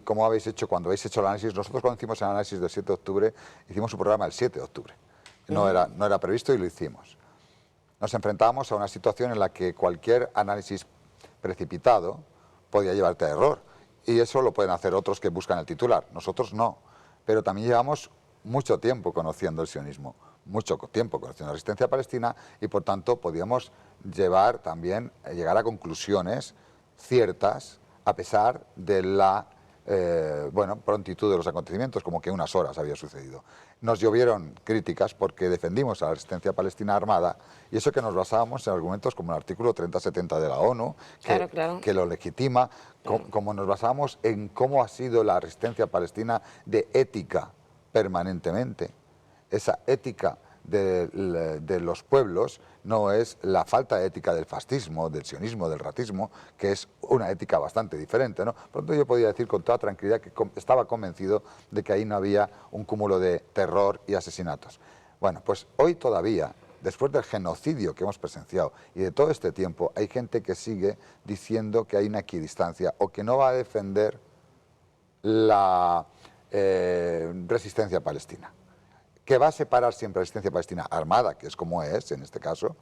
como habéis hecho, cuando habéis hecho el análisis, nosotros cuando hicimos el análisis del 7 de octubre, hicimos un programa el 7 de octubre. No era previsto y lo hicimos. Nos enfrentábamos a una situación en la que cualquier análisis precipitado podía llevarte a error. Y eso lo pueden hacer otros que buscan el titular. Nosotros no. Pero también llevamos mucho tiempo conociendo el sionismo, mucho tiempo conociendo la resistencia palestina, y por tanto podíamos llegar a conclusiones ciertas a pesar de la bueno, prontitud de los acontecimientos, como que unas horas había sucedido. Nos llovieron críticas porque defendimos a la resistencia palestina armada, y eso que nos basábamos en argumentos como el artículo 30-70 de la ONU, que lo legitima, como nos basábamos en cómo ha sido la resistencia palestina de ética permanentemente. Esa ética de los pueblos no es la falta de ética del fascismo, del sionismo, del racismo, que es una ética bastante diferente, ¿no? Por lo tanto, yo podía decir con toda tranquilidad que estaba convencido de que ahí no había un cúmulo de terror y asesinatos. Bueno, pues hoy todavía, después del genocidio que hemos presenciado y de todo este tiempo, hay gente que sigue diciendo que hay una equidistancia o que no va a defender la resistencia palestina, que va a separar siempre la resistencia palestina armada, que es como es en este caso,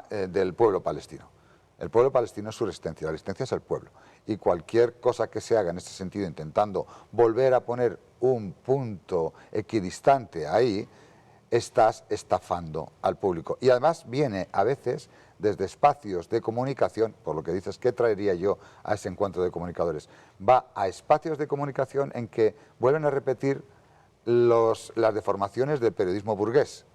del pueblo palestino. El pueblo palestino es su resistencia, la resistencia es el pueblo. Y cualquier cosa que se haga en este sentido, intentando volver a poner un punto equidistante ahí, estás estafando al público. Y además viene a veces desde espacios de comunicación, por lo que dices, ¿qué traería yo a ese encuentro de comunicadores? Va a espacios de comunicación en que vuelven a repetir las deformaciones del periodismo burgués,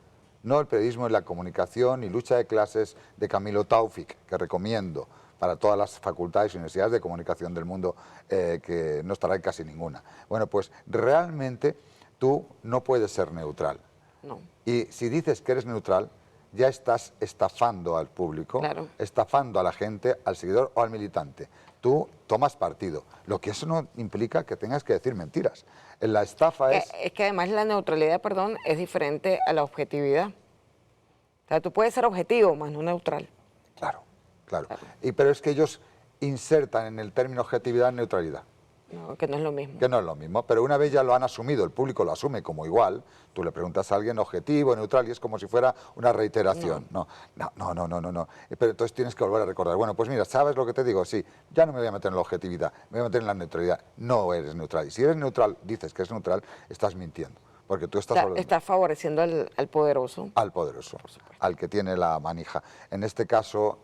no el periodismo en la comunicación y lucha de clases de Camilo Taufik, que recomiendo para todas las facultades y universidades de comunicación del mundo, que no estará en casi ninguna. Bueno, pues realmente tú no puedes ser neutral. No. Y si dices que eres neutral, ya estás estafando al público, claro, estafando a la gente, al seguidor o al militante. Tú tomas partido, lo que eso no implica que tengas que decir mentiras. La estafa es... Es que además la neutralidad, perdón, es diferente a la objetividad. O sea, tú puedes ser objetivo, más no neutral. Claro, claro. Pero es que ellos insertan en el término objetividad neutralidad. No, que no es lo mismo. Que no es lo mismo, pero una vez ya lo han asumido, el público lo asume como igual, tú le preguntas a alguien objetivo, neutral, y es como si fuera una reiteración. No. Pero entonces tienes que volver a recordar, bueno, pues mira, ¿sabes lo que te digo? Sí, ya no me voy a meter en la objetividad, me voy a meter en la neutralidad. No eres neutral. Y si eres neutral, dices que eres neutral, estás mintiendo. Porque tú estás favoreciendo al poderoso. Al poderoso, al que tiene la manija. En este caso,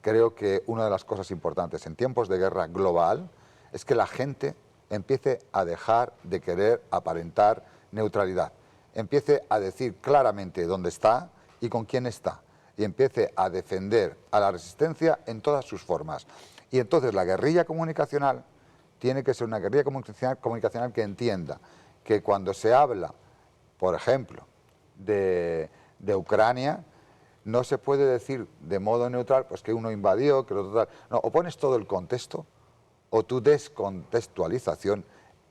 creo que una de las cosas importantes en tiempos de guerra global es que la gente empiece a dejar de querer aparentar neutralidad, empiece a decir claramente dónde está y con quién está, y empiece a defender a la resistencia en todas sus formas. Y entonces la guerrilla comunicacional tiene que ser una guerrilla comunicacional que entienda que cuando se habla, por ejemplo, de Ucrania, no se puede decir de modo neutral, pues que uno invadió, que lo total. No, o pones todo el contexto, o tu descontextualización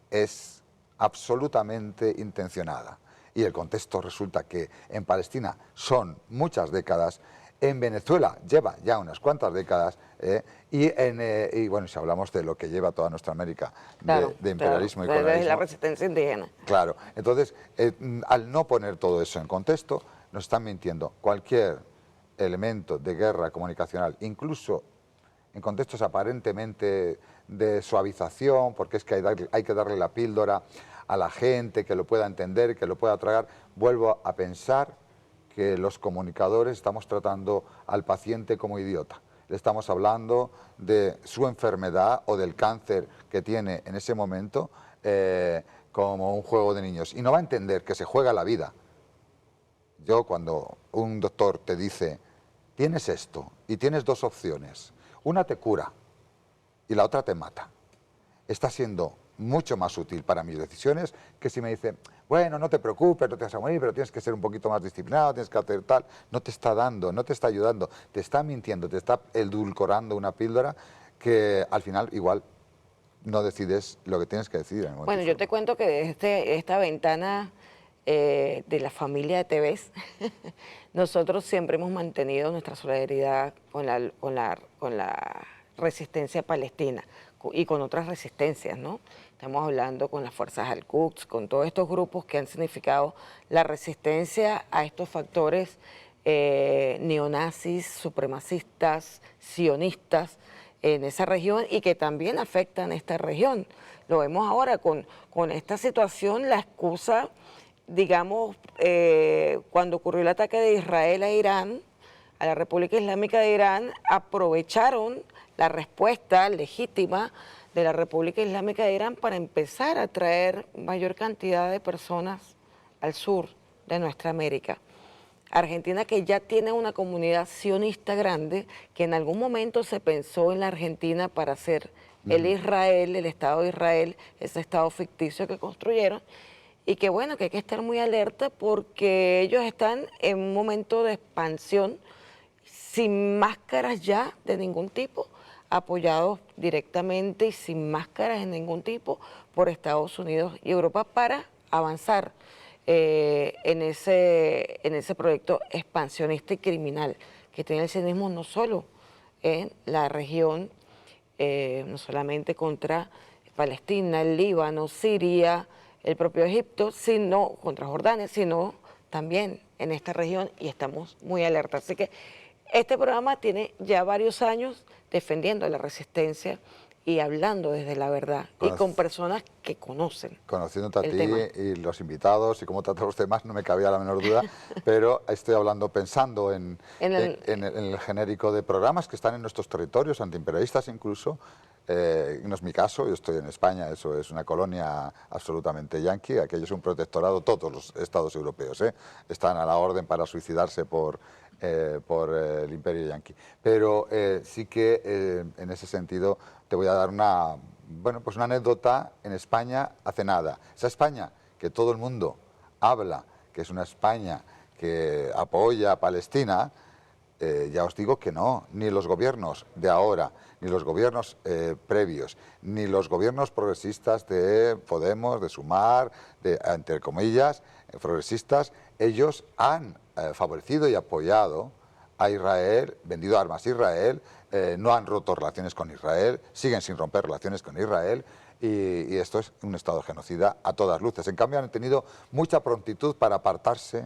es absolutamente intencionada. Y el contexto resulta que en Palestina son muchas décadas, en Venezuela lleva ya unas cuantas décadas, y bueno, si hablamos de lo que lleva toda nuestra América, de imperialismo y colonialismo. La resistencia indígena. Claro, entonces, al no poner todo eso en contexto, nos están mintiendo. Cualquier elemento de guerra comunicacional, incluso en contextos aparentemente de suavización, porque es que hay que darle la píldora a la gente, que lo pueda entender, que lo pueda tragar. Vuelvo a pensar que los comunicadores estamos tratando al paciente como idiota. Le estamos hablando de su enfermedad o del cáncer que tiene en ese momento como un juego de niños. Y no va a entender que se juega la vida. Yo, cuando un doctor te dice, tienes esto y tienes dos opciones, una te cura y la otra te mata, está siendo mucho más útil para mis decisiones que si me dice, bueno, no te preocupes, no te vas a morir, pero tienes que ser un poquito más disciplinado, tienes que hacer tal. No te está dando, no te está ayudando, te está mintiendo, te está edulcorando una píldora que al final igual no decides lo que tienes que decidir. En el momento. Bueno, yo te cuento que desde esta ventana de la familia de TVs, nosotros siempre hemos mantenido nuestra solidaridad con la resistencia palestina y con otras resistencias, ¿no? Estamos hablando con las fuerzas Al-Quds, con todos estos grupos que han significado la resistencia a estos factores neonazis, supremacistas, sionistas en esa región y que también afectan a esta región. Lo vemos ahora con esta situación, la excusa, digamos, cuando ocurrió el ataque de Israel a Irán, a la República Islámica de Irán, aprovecharon la respuesta legítima de la República Islámica de Irán para empezar a traer mayor cantidad de personas al sur de nuestra América. Argentina, que ya tiene una comunidad sionista grande, que en algún momento se pensó en la Argentina para hacer el Israel, el Estado de Israel, ese Estado ficticio que construyeron, y que bueno, que hay que estar muy alerta porque ellos están en un momento de expansión, sin máscaras ya de ningún tipo, apoyados directamente y sin máscaras de ningún tipo por Estados Unidos y Europa para avanzar en ese proyecto expansionista y criminal que tiene el sionismo no solo en la región, no solamente contra Palestina, el Líbano, Siria, el propio Egipto, sino contra Jordania, sino también en esta región, y estamos muy alerta. Así que este programa tiene ya varios años defendiendo la resistencia y hablando desde la verdad y con personas que conocen. Conociéndote a el ti tema. y los invitados y cómo tratar los temas, no me cabía la menor duda, pero estoy hablando, pensando en el genérico de programas que están en nuestros territorios, antiimperialistas incluso. No es mi caso, yo estoy en España, eso es una colonia absolutamente yanqui, aquello es un protectorado, todos los estados europeos están a la orden para suicidarse por el imperio yanqui. Pero sí que en ese sentido te voy a dar una anécdota en España hace nada. Esa España que todo el mundo habla, que es una España que apoya a Palestina, ya os digo que no, ni los gobiernos de ahora, ni los gobiernos previos, ni los gobiernos progresistas de Podemos, de Sumar, entre comillas, progresistas, ellos han favorecido y apoyado a Israel, vendido armas a Israel, no han roto relaciones con Israel, siguen sin romper relaciones con Israel, y esto es un Estado genocida a todas luces. En cambio, han tenido mucha prontitud para apartarse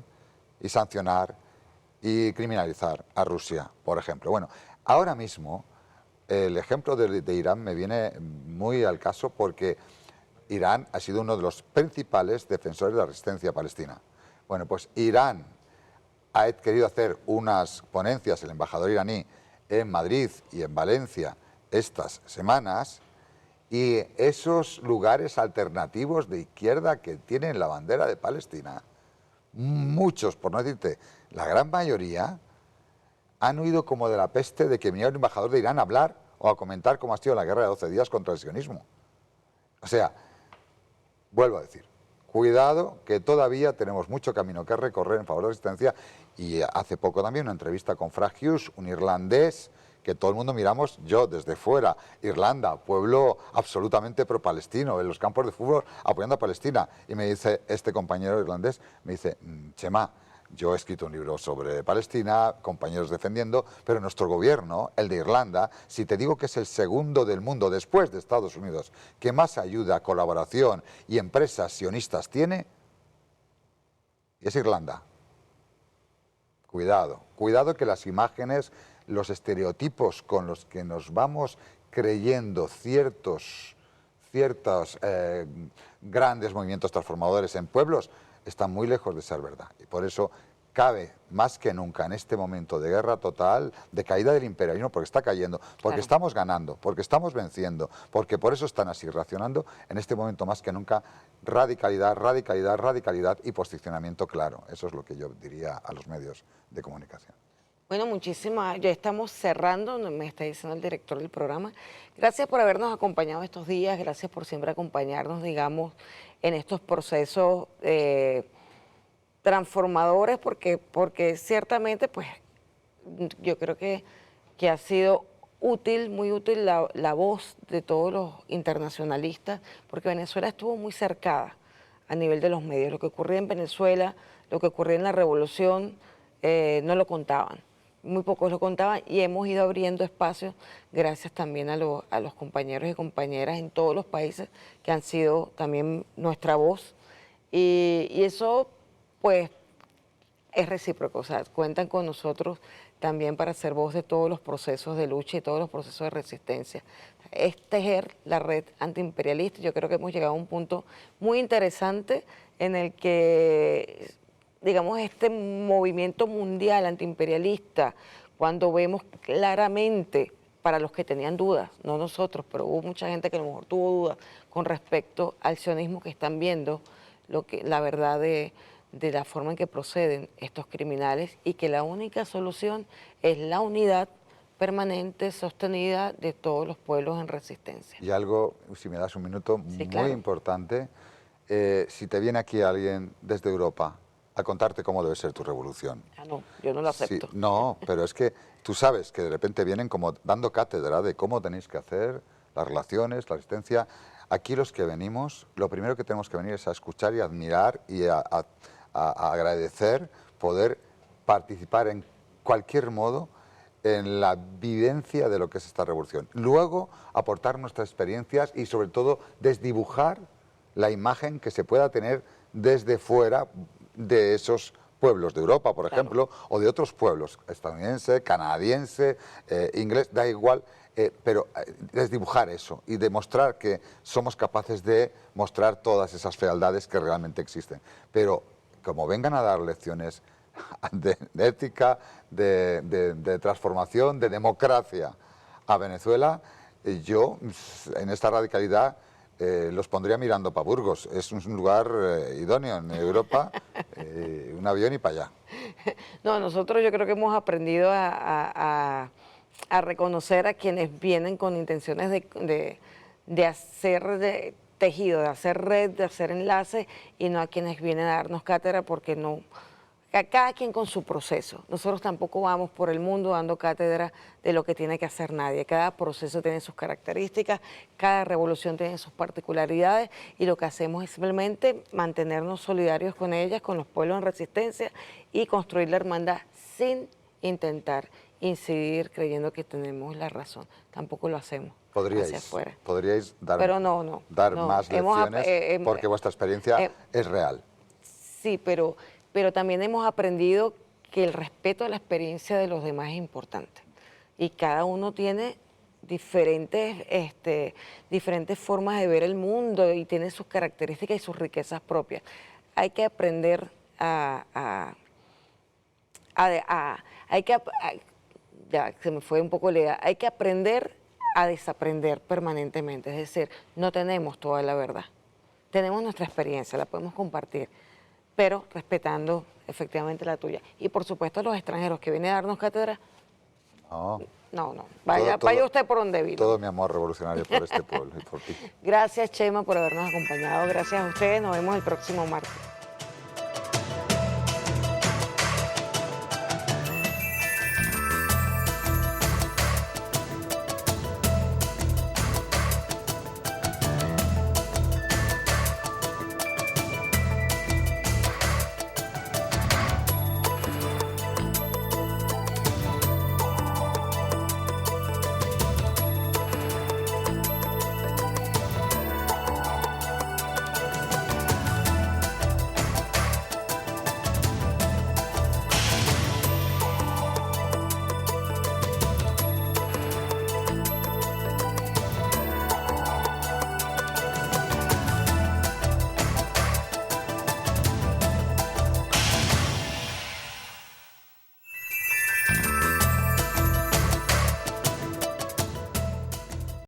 y sancionar y criminalizar a Rusia, por ejemplo. Bueno, ahora mismo el ejemplo de Irán me viene muy al caso porque Irán ha sido uno de los principales defensores de la resistencia palestina. Bueno, pues Irán ha querido hacer unas ponencias, el embajador iraní, en Madrid y en Valencia estas semanas, y esos lugares alternativos de izquierda que tienen la bandera de Palestina, muchos, por no decirte, la gran mayoría, han huido como de la peste de que viniera un embajador de Irán a hablar o a comentar cómo ha sido la guerra de 12 días contra el sionismo. O sea, vuelvo a decir, cuidado, que todavía tenemos mucho camino que recorrer en favor de la resistencia. Y hace poco también una entrevista con Frank Hughes, un irlandés, que todo el mundo miramos, yo desde fuera, Irlanda, pueblo absolutamente pro-palestino, en los campos de fútbol apoyando a Palestina. Y me dice este compañero irlandés, me dice, Chema, yo he escrito un libro sobre Palestina, compañeros defendiendo, pero nuestro gobierno, el de Irlanda, si te digo que es el segundo del mundo después de Estados Unidos, que más ayuda, colaboración y empresas sionistas tiene, es Irlanda. Cuidado, cuidado que las imágenes, los estereotipos con los que nos vamos creyendo ciertos grandes movimientos transformadores en pueblos están muy lejos de ser verdad. Y por eso cabe más que nunca en este momento de guerra total, de caída del imperialismo, porque está cayendo, porque estamos ganando, porque estamos venciendo, porque por eso están así reaccionando, en este momento más que nunca, radicalidad, radicalidad, radicalidad y posicionamiento claro. Eso es lo que yo diría a los medios de comunicación. Bueno, muchísimas, ya estamos cerrando, me está diciendo el director del programa. Gracias por habernos acompañado estos días, gracias por siempre acompañarnos, digamos, en estos procesos transformadores, porque ciertamente, pues, yo creo que ha sido útil, muy útil la voz de todos los internacionalistas, porque Venezuela estuvo muy cercada a nivel de los medios. Lo que ocurría en Venezuela, lo que ocurría en la revolución, no lo contaban. Muy pocos lo contaban y hemos ido abriendo espacios gracias también a los compañeros y compañeras en todos los países que han sido también nuestra voz. Y eso, pues, es recíproco. O sea, cuentan con nosotros también para ser voz de todos los procesos de lucha y todos los procesos de resistencia. Es tejer la red antiimperialista. Yo creo que hemos llegado a un punto muy interesante en el que, digamos, este movimiento mundial antiimperialista, cuando vemos claramente para los que tenían dudas, no nosotros, pero hubo mucha gente que a lo mejor tuvo dudas con respecto al sionismo, que están viendo la verdad de la forma en que proceden estos criminales, y que la única solución es la unidad permanente, sostenida de todos los pueblos en resistencia. Y algo, si me das un minuto, Sí, muy claro. importante, si te viene aquí alguien desde Europa a contarte cómo debe ser tu revolución. Ah, no, yo no lo acepto. Sí, no, pero es que tú sabes que de repente vienen como dando cátedra de cómo tenéis que hacer las relaciones, la resistencia. Aquí los que venimos, lo primero que tenemos que venir es a escuchar y admirar y a agradecer poder participar en cualquier modo en la vivencia de lo que es esta revolución. Luego, aportar nuestras experiencias y sobre todo desdibujar la imagen que se pueda tener desde fuera de esos pueblos de Europa, por ejemplo, o de otros pueblos, estadounidense, canadiense, inglés, da igual, pero desdibujar eso y demostrar que somos capaces de mostrar todas esas fealdades que realmente existen. Pero como vengan a dar lecciones de ética, de transformación, de democracia a Venezuela, yo en esta radicalidad los pondría mirando para Burgos. Es un lugar idóneo en Europa, un avión y para allá. No, nosotros yo creo que hemos aprendido a reconocer a quienes vienen con intenciones de hacer tejido, de hacer red, de hacer enlace, y no a quienes vienen a darnos cátedra, porque no, cada quien con su proceso. Nosotros tampoco vamos por el mundo dando cátedra de lo que tiene que hacer nadie. Cada proceso tiene sus características, cada revolución tiene sus particularidades, y lo que hacemos es simplemente mantenernos solidarios con ellas, con los pueblos en resistencia, y construir la hermandad sin intentar incidir creyendo que tenemos la razón. Tampoco lo hacemos hacia afuera. Podríais dar, Pero no, más lecciones porque vuestra experiencia es real. Sí, pero también hemos aprendido que el respeto a la experiencia de los demás es importante. Y cada uno tiene diferentes formas de ver el mundo y tiene sus características y sus riquezas propias. Hay que aprender ya se me fue un poco la idea, hay que aprender a desaprender permanentemente, es decir, no tenemos toda la verdad, tenemos nuestra experiencia, la podemos compartir, pero respetando efectivamente la tuya. Y por supuesto los extranjeros que vienen a darnos cátedra, no, vaya usted por donde vino. Todo mi amor revolucionario por este pueblo y por ti. Gracias, Chema, por habernos acompañado, gracias a ustedes, nos vemos el próximo martes.